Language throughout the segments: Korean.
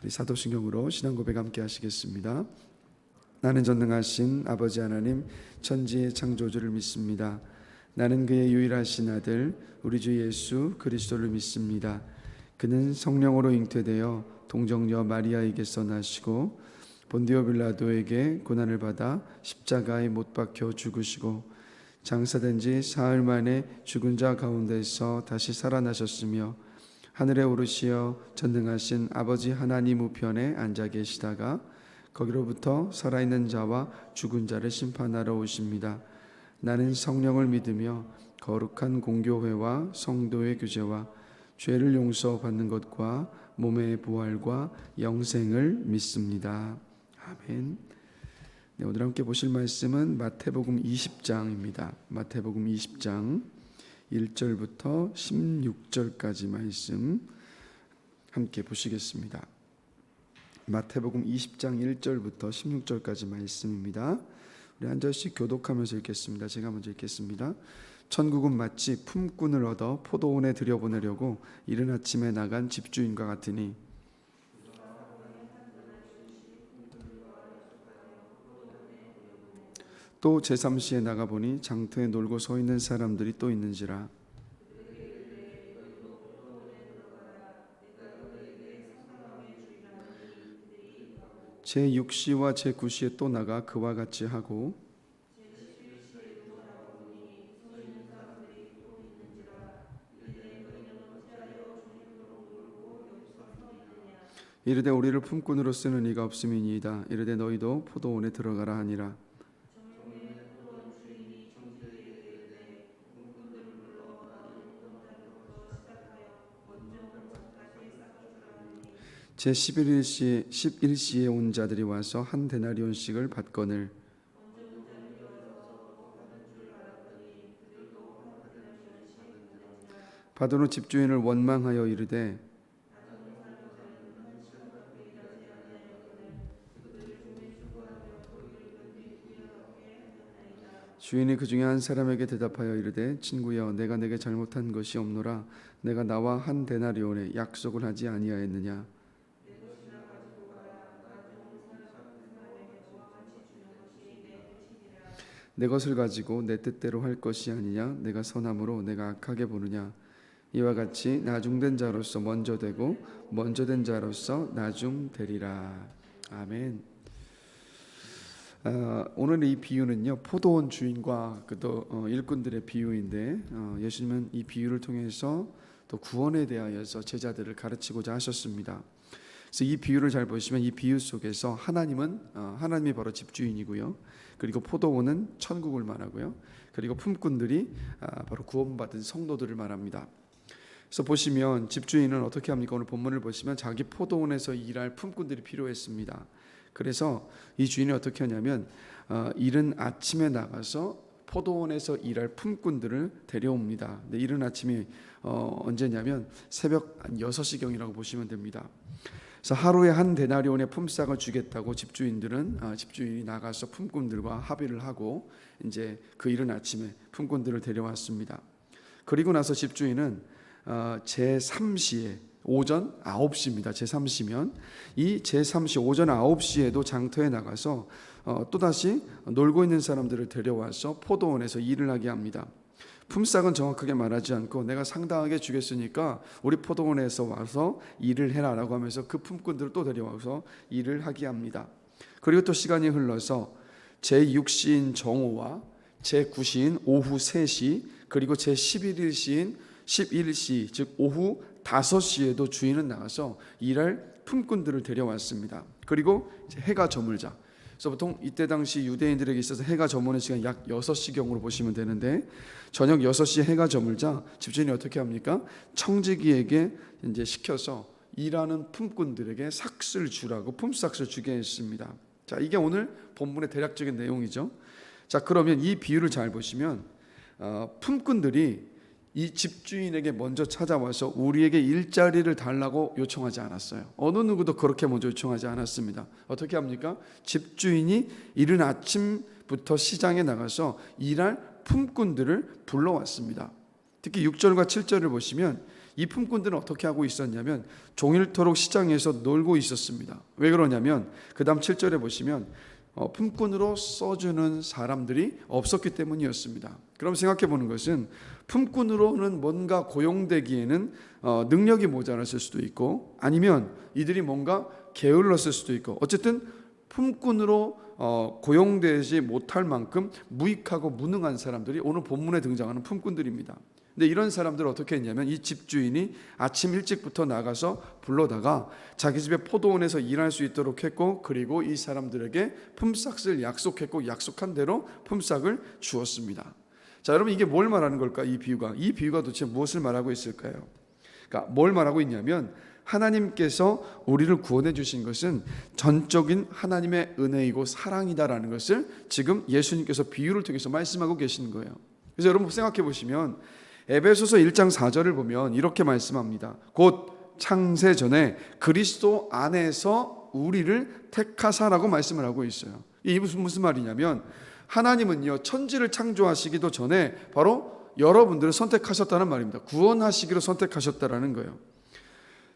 우리 사도신경으로 신앙 고백 함께 하시겠습니다. 나는 전능하신 아버지 하나님 천지의 창조주를 믿습니다. 나는 그의 유일하신 아들 우리 주 예수 그리스도를 믿습니다. 그는 성령으로 잉태되어 동정녀 마리아에게서 나시고 본디오 빌라도에게 고난을 받아 십자가에 못 박혀 죽으시고 장사된 지 사흘 만에 죽은 자 가운데서 다시 살아나셨으며 하늘에 오르시어 전능하신 아버지 하나님 우편에 앉아 계시다가 거기로부터 살아있는 자와 죽은 자를 심판하러 오십니다. 나는 성령을 믿으며 거룩한 공교회와 성도의 교제와 죄를 용서받는 것과 몸의 부활과 영생을 믿습니다. 아멘. 네, 오늘 함께 보실 말씀은 마태복음 20장입니다. 마태복음 20장 1절부터 16절까지 말씀 함께 보시겠습니다. 마태복음 20장 1절부터 16절까지 말씀입니다. 우리 한 절씩 교독하면서 읽겠습니다. 제가 먼저 읽겠습니다. 천국은 마치 품꾼을 얻어 포도원에 들여보내려고 이른 아침에 나간 집주인과 같으니 또 제3시에 나가보니 장터에 놀고 서 있는 사람들이 또 있는지라. 제6시와 제9시에 또 나가 그와 같이 하고 이르되 우리를 품꾼으로 쓰는 이가 없음이니이다. 이르되 너희도 포도원에 들어가라 하니라. 제11시에 온 자들이 와서 한 데나리온씩을 받거늘 받은 후 집주인을 원망하여 이르되 주인이 그 중에 한 사람에게 대답하여 이르되 친구여 내가 내게 잘못한 것이 없노라. 내가 나와 한 데나리온에 약속을 하지 아니하였느냐. 내 것을 가지고 내 뜻대로 할 것이 아니냐. 내가 선함으로 내가 악하게 보느냐. 이와 같이 나중된 자로서 먼저 되고 먼저 된 자로서 나중되리라. 아멘. 오늘 이 비유는요 포도원 주인과 일꾼들의 비유인데 예수님은 이 비유를 통해서 또 구원에 대하여서 제자들을 가르치고자 하셨습니다. 그래서 이 비유를 잘 보시면 이 비유 속에서 하나님이 바로 집주인이고요. 그리고 포도원은 천국을 말하고요. 그리고 품꾼들이 바로 구원받은 성도들을 말합니다. 그래서 보시면 집주인은 어떻게 합니까? 오늘 본문을 보시면 자기 포도원에서 일할 품꾼들이 필요했습니다. 그래서 이 주인이 어떻게 하냐면 이른 아침에 나가서 포도원에서 일할 품꾼들을 데려옵니다. 근데 이른 아침이 언제냐면 새벽 6시경이라고 보시면 됩니다. 그래서 하루에 한 데나리온의 품삯을 주겠다고 집주인이 나가서 품꾼들과 합의를 하고 이제 그 이른 아침에 품꾼들을 데려왔습니다. 그리고 나서 집주인은 제3시에 오전 9시입니다. 제3시면 이 제3시 오전 9시에도 장터에 나가서 또다시 놀고 있는 사람들을 데려와서 포도원에서 일을 하게 합니다. 품삯은 정확하게 말하지 않고 내가 상당하게 주겠으니까 우리 포도원에서 와서 일을 해라라고 하면서 그 품꾼들을 또 데려와서 일을 하게 합니다. 그리고 또 시간이 흘러서 제6시인 정오와 제9시인 오후 3시 그리고 제11시인 11시 즉 오후 5시에도 주인은 나가서 일할 품꾼들을 데려왔습니다. 그리고 이제 해가 저물자. 그래서 보통 이때 당시 유대인들에게 있어서 해가 저무는 시간 약 6시경으로 보시면 되는데 저녁 6시에 해가 저물자 집주인이 어떻게 합니까? 청지기에게 이제 시켜서 일하는 품꾼들에게 삭슬 주라고 품삯을 주게 했습니다. 자, 이게 오늘 본문의 대략적인 내용이죠. 자, 그러면 이 비유를 잘 보시면 품꾼들이 이 집주인에게 먼저 찾아와서 우리에게 일자리를 달라고 요청하지 않았어요. 어느 누구도 그렇게 먼저 요청하지 않았습니다. 어떻게 합니까? 집주인이 이른 아침부터 시장에 나가서 일할 품꾼들을 불러왔습니다. 특히 6절과 7절을 보시면 이 품꾼들은 어떻게 하고 있었냐면 종일토록 시장에서 놀고 있었습니다. 왜 그러냐면 그 다음 7절에 보시면 품꾼으로 써주는 사람들이 없었기 때문이었습니다. 그럼 생각해 보는 것은 품꾼으로는 뭔가 고용되기에는 능력이 모자랐을 수도 있고 아니면 이들이 뭔가 게을렀을 수도 있고 어쨌든 품꾼으로 고용되지 못할 만큼 무익하고 무능한 사람들이 오늘 본문에 등장하는 품꾼들입니다. 근데 이런 사람들은 어떻게 했냐면 이 집주인이 아침 일찍부터 나가서 불러다가 자기 집에 포도원에서 일할 수 있도록 했고 그리고 이 사람들에게 품삯을 약속했고 약속한 대로 품삯을 주었습니다. 자, 여러분 이게 뭘 말하는 걸까? 이 비유가 도대체 무엇을 말하고 있을까요? 그러니까 뭘 말하고 있냐면 하나님께서 우리를 구원해 주신 것은 전적인 하나님의 은혜이고 사랑이다라는 것을 지금 예수님께서 비유를 통해서 말씀하고 계시는 거예요. 그래서 여러분 생각해 보시면 에베소서 1장 4절을 보면 이렇게 말씀합니다. 곧 창세 전에 그리스도 안에서 우리를 택하사라고 말씀을 하고 있어요. 이게 무슨 말이냐면 하나님은요 천지를 창조하시기도 전에 바로 여러분들을 선택하셨다는 말입니다. 구원하시기로 선택하셨다라는 거예요.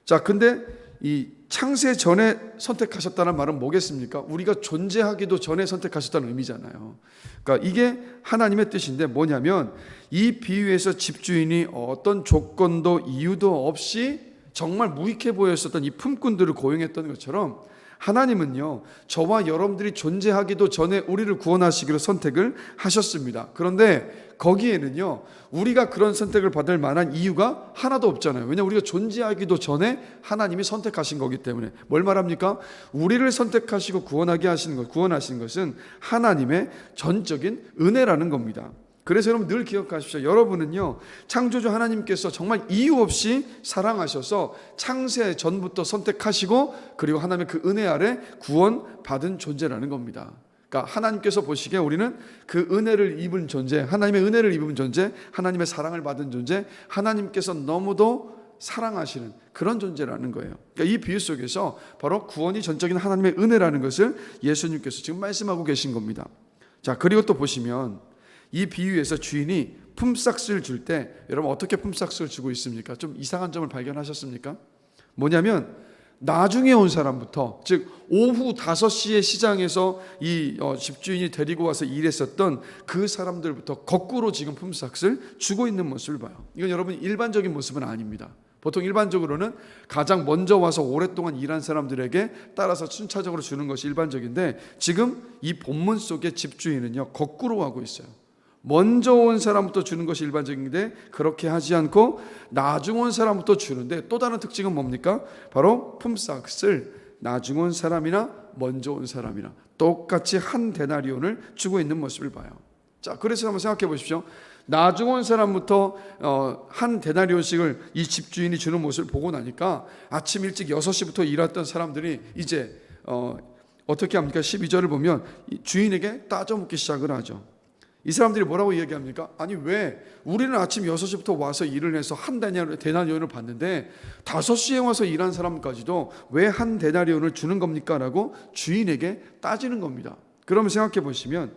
자, 근데 이 창세 전에 선택하셨다는 말은 뭐겠습니까? 우리가 존재하기도 전에 선택하셨다는 의미잖아요. 그러니까 이게 하나님의 뜻인데 뭐냐면 이 비유에서 집주인이 어떤 조건도 이유도 없이 정말 무익해 보였었던 이 품꾼들을 고용했던 것처럼 하나님은요 저와 여러분들이 존재하기도 전에 우리를 구원하시기로 선택을 하셨습니다. 그런데 거기에는요 우리가 그런 선택을 받을 만한 이유가 하나도 없잖아요. 왜냐하면 우리가 존재하기도 전에 하나님이 선택하신 거기 때문에. 뭘 말합니까? 우리를 선택하시고 구원하신 것은 하나님의 전적인 은혜라는 겁니다. 그래서 여러분 늘 기억하십시오. 여러분은요 창조주 하나님께서 정말 이유 없이 사랑하셔서 창세 전부터 선택하시고 그리고 하나님의 그 은혜 아래 구원받은 존재라는 겁니다. 그러니까 하나님께서 보시기에 우리는 그 은혜를 입은 존재, 하나님의 은혜를 입은 존재, 하나님의 사랑을 받은 존재, 하나님께서 너무도 사랑하시는 그런 존재라는 거예요. 그러니까 이 비유 속에서 바로 구원이 전적인 하나님의 은혜라는 것을 예수님께서 지금 말씀하고 계신 겁니다. 자, 그리고 또 보시면 이 비유에서 주인이 품삯을 줄 때 여러분 어떻게 품삯을 주고 있습니까? 좀 이상한 점을 발견하셨습니까? 뭐냐면 나중에 온 사람부터, 즉 오후 5시에 시장에서 이 집주인이 데리고 와서 일했었던 그 사람들부터 거꾸로 지금 품삯을 주고 있는 모습을 봐요. 이건 여러분 일반적인 모습은 아닙니다. 보통 일반적으로는 가장 먼저 와서 오랫동안 일한 사람들에게 따라서 순차적으로 주는 것이 일반적인데 지금 이 본문 속의 집주인은요 거꾸로 하고 있어요. 먼저 온 사람부터 주는 것이 일반적인데 그렇게 하지 않고 나중 온 사람부터 주는데 또 다른 특징은 뭡니까? 바로 품삯을 나중 온 사람이나 먼저 온 사람이나 똑같이 한 데나리온을 주고 있는 모습을 봐요. 자, 그래서 한번 생각해 보십시오. 나중 온 사람부터 한 데나리온씩을 이 집주인이 주는 모습을 보고 나니까 아침 일찍 6시부터 일했던 사람들이 이제 어떻게 합니까? 12절을 보면 주인에게 따져묻기 시작을 하죠. 이 사람들이 뭐라고 이야기합니까? 아니 왜 우리는 아침 6시부터 와서 일을 해서 한 데나리온을 받는데 5시에 와서 일한 사람까지도 왜 한 데나리온을 주는 겁니까? 라고 주인에게 따지는 겁니다. 그러면 생각해 보시면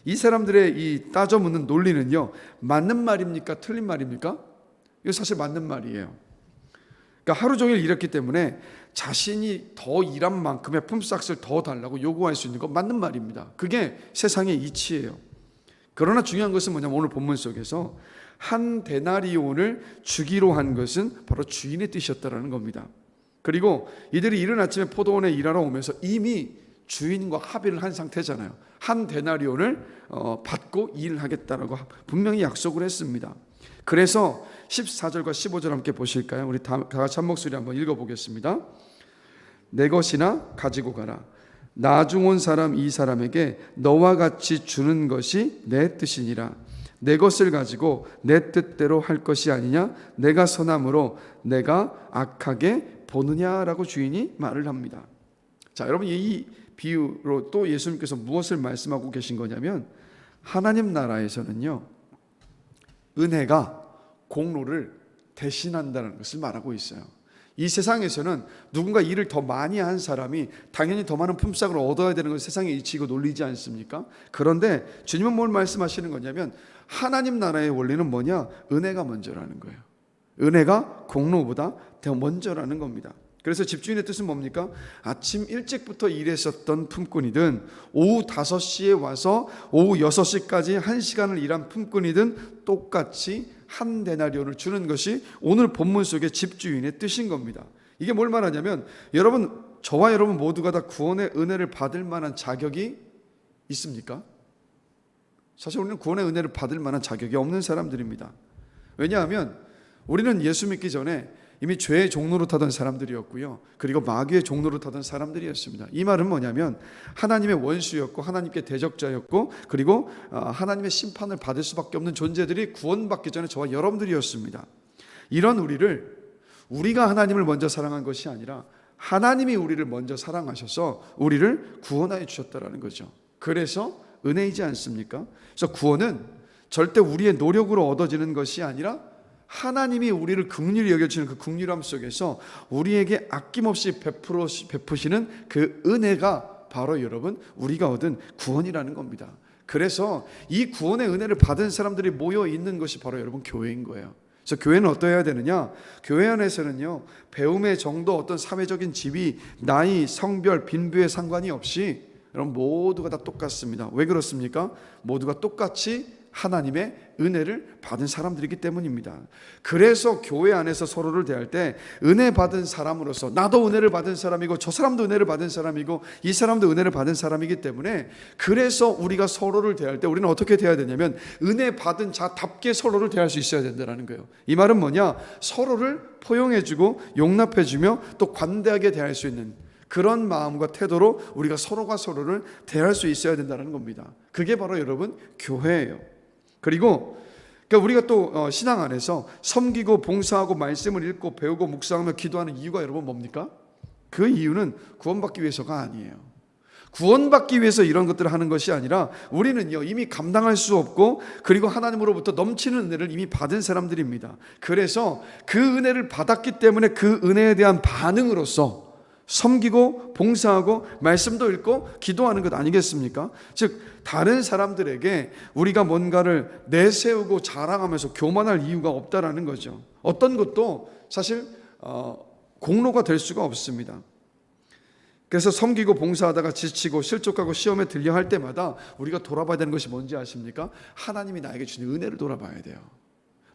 이 사람들의 이 따져 묻는 논리는요 맞는 말입니까? 틀린 말입니까? 이거 사실 맞는 말이에요. 그러니까 하루 종일 일했기 때문에 자신이 더 일한 만큼의 품삯을 더 달라고 요구할 수 있는 건 맞는 말입니다. 그게 세상의 이치예요. 그러나 중요한 것은 뭐냐면 오늘 본문 속에서 한 데나리온을 주기로 한 것은 바로 주인의 뜻이었다라는 겁니다. 그리고 이들이 이른 아침에 포도원에 일하러 오면서 이미 주인과 합의를 한 상태잖아요. 한 데나리온을 받고 일하겠다라고 분명히 약속을 했습니다. 그래서 14절과 15절 함께 보실까요? 우리 다 같이 한 목소리 한번 읽어보겠습니다. 내 것이나 가지고 가라. 나중 온 사람 이 사람에게 너와 같이 주는 것이 내 뜻이니라. 내 것을 가지고 내 뜻대로 할 것이 아니냐? 내가 선함으로 내가 악하게 보느냐라고 주인이 말을 합니다. 자, 여러분 이 비유로 또 예수님께서 무엇을 말씀하고 계신 거냐면 하나님 나라에서는요 은혜가 공로를 대신한다는 것을 말하고 있어요. 이 세상에서는 누군가 일을 더 많이 한 사람이 당연히 더 많은 품삯을 얻어야 되는 건 세상의 이치이고 논리지 않습니까? 그런데 주님은 뭘 말씀하시는 거냐면 하나님 나라의 원리는 뭐냐? 은혜가 먼저라는 거예요. 은혜가 공로보다 더 먼저라는 겁니다. 그래서 집주인의 뜻은 뭡니까? 아침 일찍부터 일했었던 품꾼이든 오후 5시에 와서 오후 6시까지 1시간을 일한 품꾼이든 똑같이 한 데나리온을 주는 것이 오늘 본문 속의 집주인의 뜻인 겁니다. 이게 뭘 말하냐면 여러분, 저와 여러분 모두가 다 구원의 은혜를 받을 만한 자격이 있습니까? 사실 우리는 구원의 은혜를 받을 만한 자격이 없는 사람들입니다. 왜냐하면 우리는 예수 믿기 전에 이미 죄의 종로로 타던 사람들이었고요, 그리고 마귀의 종로로 타던 사람들이었습니다. 이 말은 뭐냐면 하나님의 원수였고 하나님께 대적자였고 그리고 하나님의 심판을 받을 수밖에 없는 존재들이 구원받기 전에 저와 여러분들이었습니다. 이런 우리가 하나님을 먼저 사랑한 것이 아니라 하나님이 우리를 먼저 사랑하셔서 우리를 구원하여 주셨다는 거죠. 그래서 은혜이지 않습니까? 그래서 구원은 절대 우리의 노력으로 얻어지는 것이 아니라 하나님이 우리를 긍휼히 여겨주시는 그 긍휼함 속에서 우리에게 아낌없이 베푸시는 그 은혜가 바로 여러분 우리가 얻은 구원이라는 겁니다. 그래서 이 구원의 은혜를 받은 사람들이 모여 있는 것이 바로 여러분 교회인 거예요. 그래서 교회는 어떠해야 되느냐? 교회 안에서는요, 배움의 정도, 어떤 사회적인 지위, 나이, 성별, 빈부에 상관이 없이 여러분 모두가 다 똑같습니다. 왜 그렇습니까? 모두가 똑같이 하나님의 은혜를 받은 사람들이기 때문입니다. 그래서 교회 안에서 서로를 대할 때 은혜 받은 사람으로서 나도 은혜를 받은 사람이고 저 사람도 은혜를 받은 사람이고 이 사람도 은혜를 받은 사람이기 때문에 그래서 우리가 서로를 대할 때 우리는 어떻게 대해야 되냐면 은혜 받은 자답게 서로를 대할 수 있어야 된다는 거예요. 이 말은 뭐냐? 서로를 포용해주고 용납해주며 또 관대하게 대할 수 있는 그런 마음과 태도로 우리가 서로가 서로를 대할 수 있어야 된다는 겁니다. 그게 바로 여러분 교회예요. 그리고 그러니까 우리가 또 신앙 안에서 섬기고 봉사하고 말씀을 읽고 배우고 묵상하며 기도하는 이유가 여러분 뭡니까? 그 이유는 구원받기 위해서가 아니에요. 구원받기 위해서 이런 것들을 하는 것이 아니라 우리는요 이미 감당할 수 없고 그리고 하나님으로부터 넘치는 은혜를 이미 받은 사람들입니다. 그래서 그 은혜를 받았기 때문에 그 은혜에 대한 반응으로서 섬기고 봉사하고 말씀도 읽고 기도하는 것 아니겠습니까? 즉 다른 사람들에게 우리가 뭔가를 내세우고 자랑하면서 교만할 이유가 없다라는 거죠. 어떤 것도 사실 공로가 될 수가 없습니다. 그래서 섬기고 봉사하다가 지치고 실족하고 시험에 들려 할 때마다 우리가 돌아봐야 되는 것이 뭔지 아십니까? 하나님이 나에게 주신 은혜를 돌아봐야 돼요.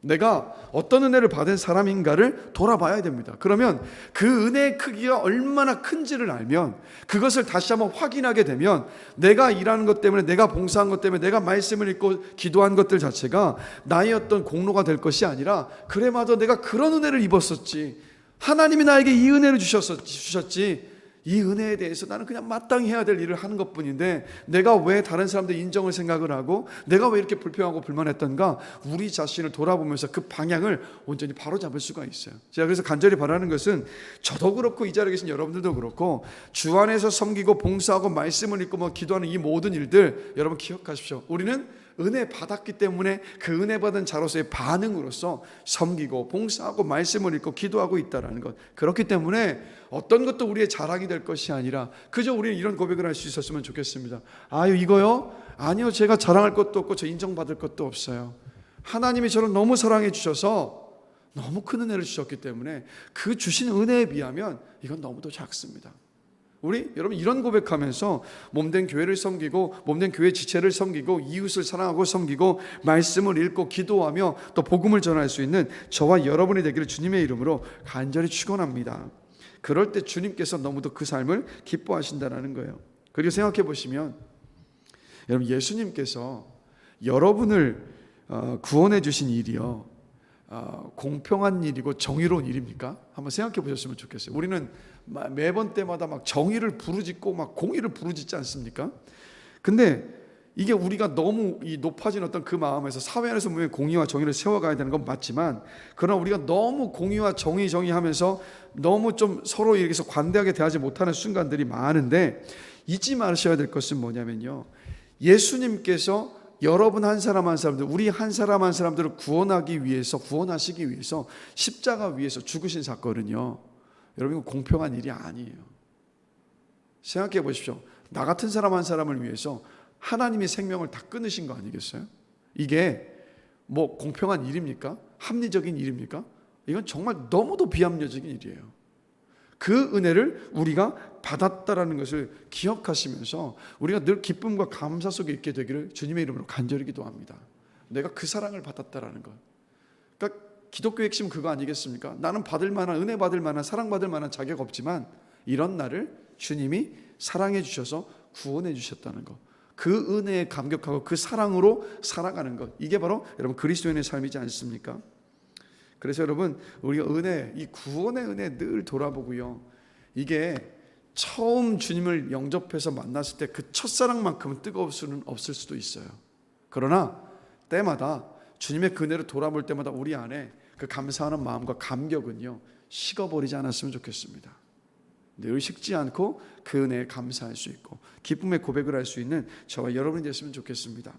내가 어떤 은혜를 받은 사람인가를 돌아봐야 됩니다. 그러면 그 은혜의 크기가 얼마나 큰지를 알면 그것을 다시 한번 확인하게 되면 내가 일하는 것 때문에 내가 봉사한 것 때문에 내가 말씀을 읽고 기도한 것들 자체가 나의 어떤 공로가 될 것이 아니라 그래마저 내가 그런 은혜를 입었었지, 하나님이 나에게 이 은혜를 주셨지, 이 은혜에 대해서 나는 그냥 마땅히 해야 될 일을 하는 것뿐인데 내가 왜 다른 사람들 인정을 생각을 하고 내가 왜 이렇게 불평하고 불만했던가, 우리 자신을 돌아보면서 그 방향을 온전히 바로잡을 수가 있어요. 제가 그래서 간절히 바라는 것은 저도 그렇고 이 자리에 계신 여러분들도 그렇고 주 안에서 섬기고 봉사하고 말씀을 읽고 기도하는 이 모든 일들 여러분 기억하십시오. 우리는 은혜 받았기 때문에 그 은혜 받은 자로서의 반응으로서 섬기고 봉사하고 말씀을 읽고 기도하고 있다는 것. 그렇기 때문에 어떤 것도 우리의 자랑이 될 것이 아니라 그저 우리는 이런 고백을 할 수 있었으면 좋겠습니다. 아유 이거요? 아니요, 제가 자랑할 것도 없고 저 인정받을 것도 없어요. 하나님이 저를 너무 사랑해 주셔서 너무 큰 은혜를 주셨기 때문에 그 주신 은혜에 비하면 이건 너무도 작습니다. 우리 여러분 이런 고백하면서 몸된 교회를 섬기고 몸된 교회 지체를 섬기고 이웃을 사랑하고 섬기고 말씀을 읽고 기도하며 또 복음을 전할 수 있는 저와 여러분이 되기를 주님의 이름으로 간절히 축원합니다. 그럴 때 주님께서 너무도 그 삶을 기뻐하신다는 거예요. 그리고 생각해 보시면 여러분 예수님께서 여러분을 구원해 주신 일이요 공평한 일이고 정의로운 일입니까? 한번 생각해 보셨으면 좋겠어요. 우리는 매번 때마다 막 정의를 부르짖고 막 공의를 부르짖지 않습니까? 근데 이게 우리가 너무 이 높아진 어떤 그 마음에서 사회 안에서 분명히 공의와 정의를 세워가야 되는 건 맞지만, 그러나 우리가 너무 공의와 정의하면서 너무 좀 서로 이렇게 관대하게 대하지 못하는 순간들이 많은데 잊지 마셔야 될 것은 뭐냐면요, 예수님께서 여러분 한 사람 한 사람들, 우리 한 사람 한 사람들을 구원하기 위해서, 구원하시기 위해서 십자가 위에서 죽으신 사건은요 여러분 이거 공평한 일이 아니에요. 생각해 보십시오. 나 같은 사람 한 사람을 위해서 하나님이 생명을 다 끊으신 거 아니겠어요? 이게 뭐 공평한 일입니까? 합리적인 일입니까? 이건 정말 너무도 비합리적인 일이에요. 그 은혜를 우리가 받았다라는 것을 기억하시면서 우리가 늘 기쁨과 감사 속에 있게 되기를 주님의 이름으로 간절히 기도합니다. 내가 그 사랑을 받았다라는 것. 그러니까 기독교의 핵심은 그거 아니겠습니까? 나는 받을 만한, 은혜 받을 만한, 사랑받을 만한 자격 없지만 이런 나를 주님이 사랑해 주셔서 구원해 주셨다는 것, 그 은혜에 감격하고 그 사랑으로 살아가는 것, 이게 바로 여러분 그리스도인의 삶이지 않습니까? 그래서 여러분 우리가 은혜, 이 구원의 은혜 늘 돌아보고요, 이게 처음 주님을 영접해서 만났을 때 그 첫사랑만큼은 뜨거울 수는 없을 수도 있어요. 그러나 때마다 주님의 그 은혜를 돌아볼 때마다 우리 안에 그 감사하는 마음과 감격은요 식어버리지 않았으면 좋겠습니다. 늘 식지 않고 그 은혜에 감사할 수 있고 기쁨의 고백을 할 수 있는 저와 여러분이 됐으면 좋겠습니다.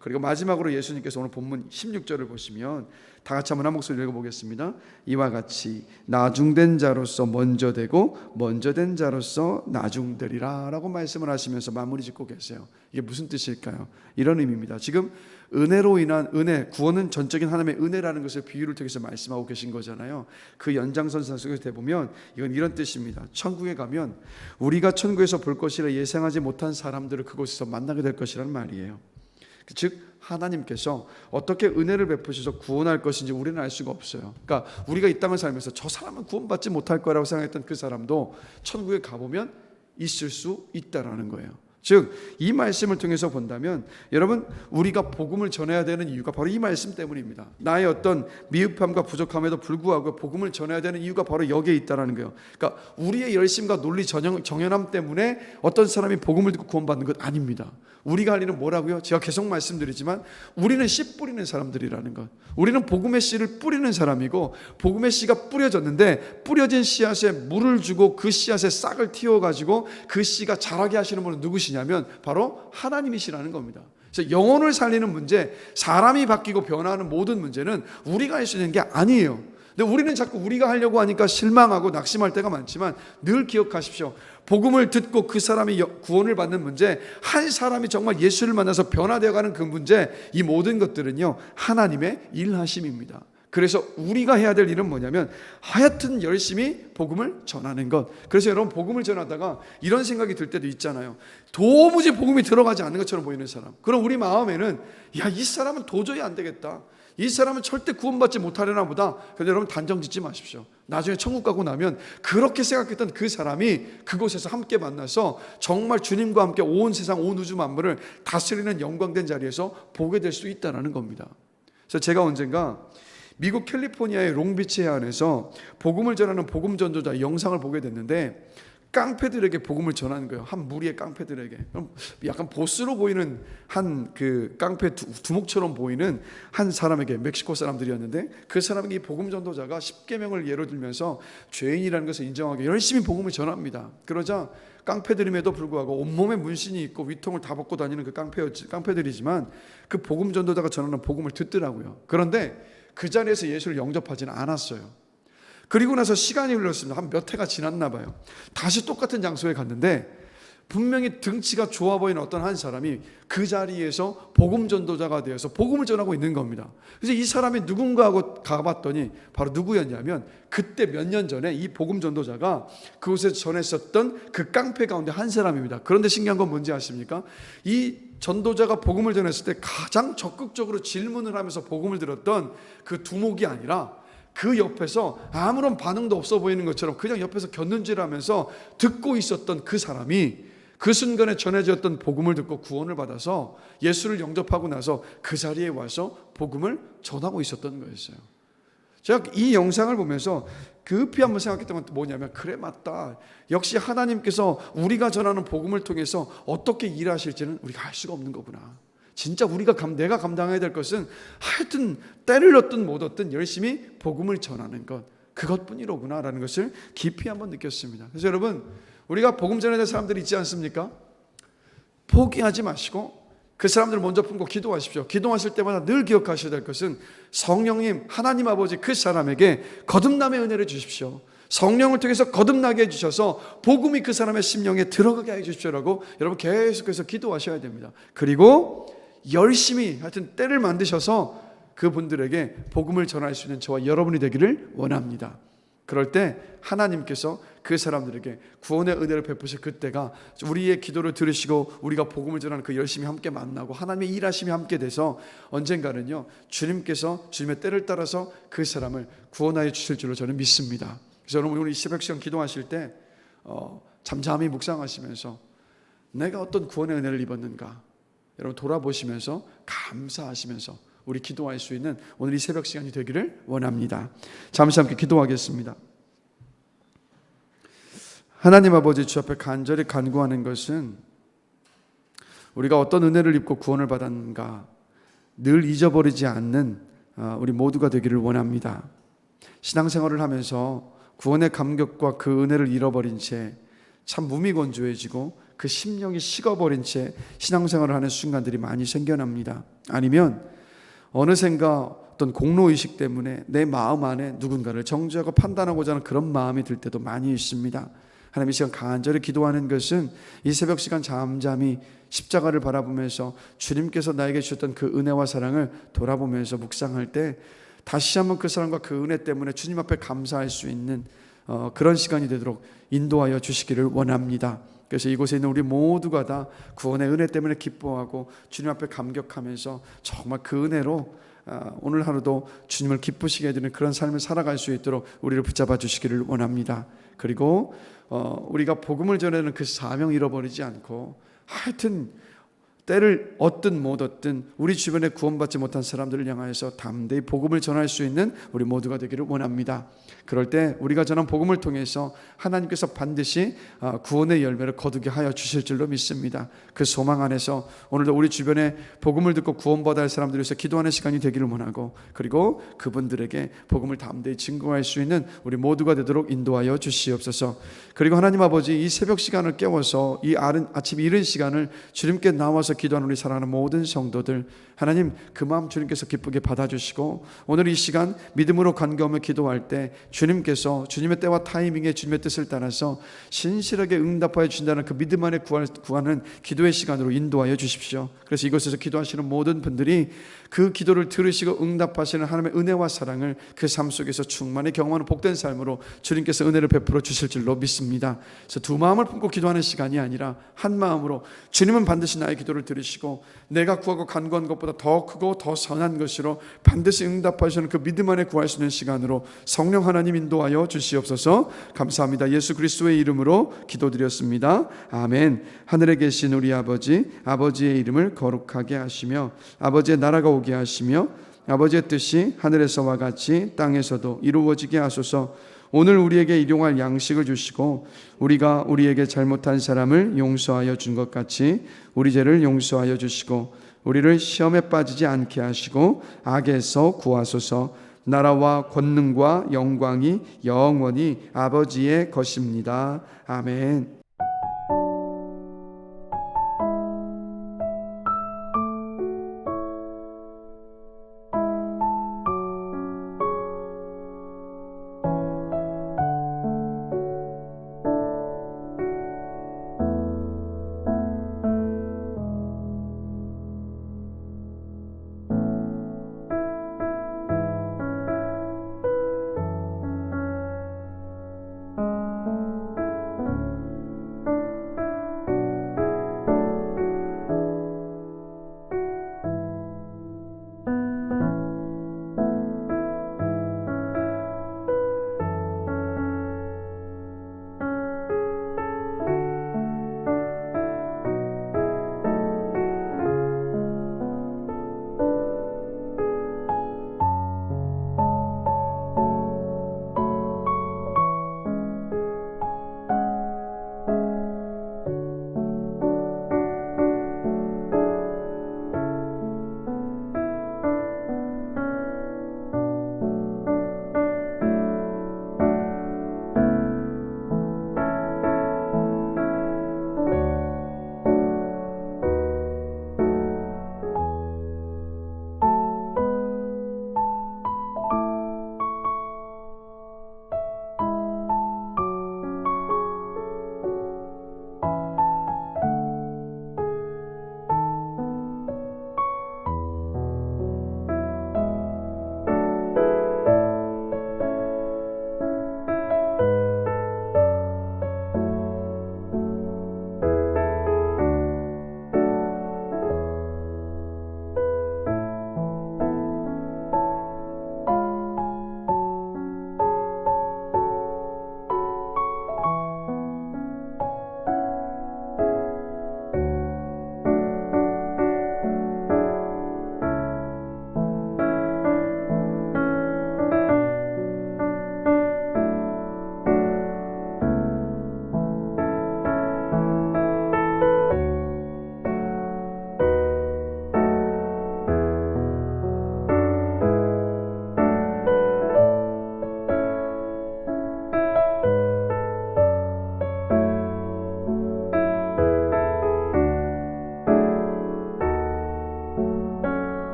그리고 마지막으로 예수님께서 오늘 본문 16절을 보시면 다 같이 한번 한 목소리로 읽어보겠습니다. 이와 같이 나중된 자로서 먼저 되고 먼저 된 자로서 나중되리라 라고 말씀을 하시면서 마무리 짓고 계세요. 이게 무슨 뜻일까요? 이런 의미입니다. 지금 은혜로 인한 은혜, 구원은 전적인 하나님의 은혜라는 것을 비유를 통해서 말씀하고 계신 거잖아요. 그 연장선상 속에서 대보면 이건 이런 뜻입니다. 천국에 가면 우리가 천국에서 볼 것이라 예상하지 못한 사람들을 그곳에서 만나게 될 것이라는 말이에요. 즉 하나님께서 어떻게 은혜를 베푸셔서 구원할 것인지 우리는 알 수가 없어요. 그러니까 우리가 이 땅을 살면서 저 사람은 구원받지 못할 거라고 생각했던 그 사람도 천국에 가보면 있을 수 있다라는 거예요. 즉 이 말씀을 통해서 본다면 여러분 우리가 복음을 전해야 되는 이유가 바로 이 말씀 때문입니다. 나의 어떤 미흡함과 부족함에도 불구하고 복음을 전해야 되는 이유가 바로 여기에 있다는 거예요. 그러니까 우리의 열심과 논리 정연함 때문에 어떤 사람이 복음을 듣고 구원받는 것 아닙니다. 우리가 할 일은 뭐라고요? 제가 계속 말씀드리지만 우리는 씨 뿌리는 사람들이라는 것. 우리는 복음의 씨를 뿌리는 사람이고 복음의 씨가 뿌려졌는데 뿌려진 씨앗에 물을 주고 그 씨앗에 싹을 틔워가지고 그 씨가 자라게 하시는 분은 누구시냐면 바로 하나님이시라는 겁니다. 그래서 영혼을 살리는 문제, 사람이 바뀌고 변화하는 모든 문제는 우리가 할 수 있는 게 아니에요. 근데 우리는 자꾸 우리가 하려고 하니까 실망하고 낙심할 때가 많지만 늘 기억하십시오. 복음을 듣고 그 사람이 구원을 받는 문제, 한 사람이 정말 예수를 만나서 변화되어가는 그 문제, 이 모든 것들은요 하나님의 일하심입니다. 그래서 우리가 해야 될 일은 뭐냐면 하여튼 열심히 복음을 전하는 것. 그래서 여러분 복음을 전하다가 이런 생각이 들 때도 있잖아요. 도무지 복음이 들어가지 않는 것처럼 보이는 사람. 그럼 우리 마음에는 야, 이 사람은 도저히 안 되겠다. 이 사람은 절대 구원받지 못하려나 보다. 그런데 여러분 단정 짓지 마십시오. 나중에 천국 가고 나면 그렇게 생각했던 그 사람이 그곳에서 함께 만나서 정말 주님과 함께 온 세상 온 우주 만물을 다스리는 영광된 자리에서 보게 될 수 있다는 겁니다. 그래서 제가 언젠가 미국 캘리포니아의 롱비치 해안에서 복음을 전하는 복음 전도자 영상을 보게 됐는데 깡패들에게 복음을 전하는 거예요. 한 무리의 깡패들에게. 약간 보스로 보이는 한 그 깡패 두목처럼 보이는 한 사람에게, 멕시코 사람들이었는데 그 사람에게 이 복음 전도자가 십계명을 예로 들면서 죄인이라는 것을 인정하게 열심히 복음을 전합니다. 그러자 깡패들임에도 불구하고 온몸에 문신이 있고 위통을 다 벗고 다니는 그 깡패들이지만 그 복음 전도자가 전하는 복음을 듣더라고요. 그런데 그 자리에서 예수를 영접하지는 않았어요. 그리고 나서 시간이 흘렀습니다. 한 몇 해가 지났나 봐요. 다시 똑같은 장소에 갔는데 분명히 등치가 좋아 보이는 어떤 한 사람이 그 자리에서 복음 전도자가 되어서 복음을 전하고 있는 겁니다. 그래서 이 사람이 누군가 하고 가봤더니 바로 누구였냐면 그때 몇 년 전에 이 복음 전도자가 그곳에서 전했었던 그 깡패 가운데 한 사람입니다. 그런데 신기한 건 뭔지 아십니까? 이 전도자가 복음을 전했을 때 가장 적극적으로 질문을 하면서 복음을 들었던 그 두목이 아니라 그 옆에서 아무런 반응도 없어 보이는 것처럼 그냥 옆에서 곁눈질하면서 듣고 있었던 그 사람이 그 순간에 전해졌던 복음을 듣고 구원을 받아서 예수를 영접하고 나서 그 자리에 와서 복음을 전하고 있었던 거였어요. 제가 이 영상을 보면서 급히 한번 생각했던 건 뭐냐면 그래 맞다. 역시 하나님께서 우리가 전하는 복음을 통해서 어떻게 일하실지는 우리가 알 수가 없는 거구나. 진짜 내가 감당해야 될 것은 하여튼 때를 얻든 못 얻든 열심히 복음을 전하는 것, 그것뿐이로구나라는 것을 깊이 한번 느꼈습니다. 그래서 여러분 우리가 복음 전해야 될 사람들이 있지 않습니까? 포기하지 마시고 그 사람들을 먼저 품고 기도하십시오. 기도하실 때마다 늘 기억하셔야 될 것은 성령님, 하나님 아버지 그 사람에게 거듭남의 은혜를 주십시오. 성령을 통해서 거듭나게 해주셔서 복음이 그 사람의 심령에 들어가게 해주십시오라고 여러분 계속해서 기도하셔야 됩니다. 그리고 열심히 하여튼 때를 만드셔서 그분들에게 복음을 전할 수 있는 저와 여러분이 되기를 원합니다. 그럴 때 하나님께서 그 사람들에게 구원의 은혜를 베푸실 그때가 우리의 기도를 들으시고 우리가 복음을 전하는 그 열심히 함께 만나고 하나님의 일하심이 함께 돼서 언젠가는요 주님께서 주님의 때를 따라서 그 사람을 구원하여 주실 줄로 저는 믿습니다. 그래서 여러분 우리 새벽 시간 기도하실 때 잠잠히 묵상하시면서 내가 어떤 구원의 은혜를 입었는가 여러분 돌아보시면서 감사하시면서 우리 기도할 수 있는 오늘 이 새벽 시간이 되기를 원합니다. 잠시 함께 기도하겠습니다. 하나님 아버지 주 앞에 간절히 간구하는 것은 우리가 어떤 은혜를 입고 구원을 받았는가 늘 잊어버리지 않는 우리 모두가 되기를 원합니다. 신앙생활을 하면서 구원의 감격과 그 은혜를 잃어버린 채 참 무미건조해지고 그 심령이 식어버린 채 신앙생활을 하는 순간들이 많이 생겨납니다. 아니면 어느샌가 어떤 공로의식 때문에 내 마음 안에 누군가를 정죄하고 판단하고자 하는 그런 마음이 들 때도 많이 있습니다. 하나님 이 시간 간절히 기도하는 것은 이 새벽 시간 잠잠히 십자가를 바라보면서 주님께서 나에게 주셨던 그 은혜와 사랑을 돌아보면서 묵상할 때 다시 한번 그 사랑과 그 은혜 때문에 주님 앞에 감사할 수 있는 그런 시간이 되도록 인도하여 주시기를 원합니다. 그래서 이곳에 있는 우리 모두가 다 구원의 은혜 때문에 기뻐하고 주님 앞에 감격하면서 정말 그 은혜로 오늘 하루도 주님을 기쁘시게 해드리는 그런 삶을 살아갈 수 있도록 우리를 붙잡아 주시기를 원합니다. 그리고 우리가 복음을 전하는 그 사명 잃어버리지 않고 하여튼 때를 얻든 못 얻든 우리 주변에 구원받지 못한 사람들을 향하여서 담대히 복음을 전할 수 있는 우리 모두가 되기를 원합니다. 그럴 때 우리가 전한 복음을 통해서 하나님께서 반드시 구원의 열매를 거두게 하여 주실 줄로 믿습니다. 그 소망 안에서 오늘도 우리 주변에 복음을 듣고 구원받아야 할 사람들을 위해서 기도하는 시간이 되기를 원하고 그리고 그분들에게 복음을 담대히 증거할 수 있는 우리 모두가 되도록 인도하여 주시옵소서. 그리고 하나님 아버지 이 새벽 시간을 깨워서 이 아침 이른 시간을 주님께 나와서 기도하는 우리 사랑하는 모든 성도들 하나님 그 마음 주님께서 기쁘게 받아주시고 오늘 이 시간 믿음으로 간구하며 기도할 때 주님께서 주님의 때와 타이밍에 주님의 뜻을 따라서 신실하게 응답하여 주신다는 그 믿음 안에 구하는 기도의 시간으로 인도하여 주십시오. 그래서 이곳에서 기도하시는 모든 분들이 그 기도를 들으시고 응답하시는 하나님의 은혜와 사랑을 그 삶 속에서 충만히 경험하는 복된 삶으로 주님께서 은혜를 베풀어 주실 줄로 믿습니다. 그래서 두 마음을 품고 기도하는 시간이 아니라 한 마음으로 주님은 반드시 나의 기도를 들으시고 내가 구하고 간구한 것보다 더 크고 더 선한 것으로 반드시 응답하시는 그 믿음 안에 구할 수 있는 시간으로 성령 하나님 인도하여 주시옵소서. 감사합니다. 예수 그리스도의 이름으로 기도드렸습니다. 아멘. 하늘에 계신 우리 아버지, 아버지의 이름을 거룩하게 하시며 아버지의 나라가 오게 하시며 아버지의 뜻이 하늘에서와 같이 땅에서도 이루어지게 하소서. 오늘 우리에게 일용할 양식을 주시고 우리가 우리에게 잘못한 사람을 용서하여 준 것 같이 우리 죄를 용서하여 주시고 우리를 시험에 빠지지 않게 하시고 악에서 구하소서. 나라와 권능과 영광이 영원히 아버지의 것입니다. 아멘.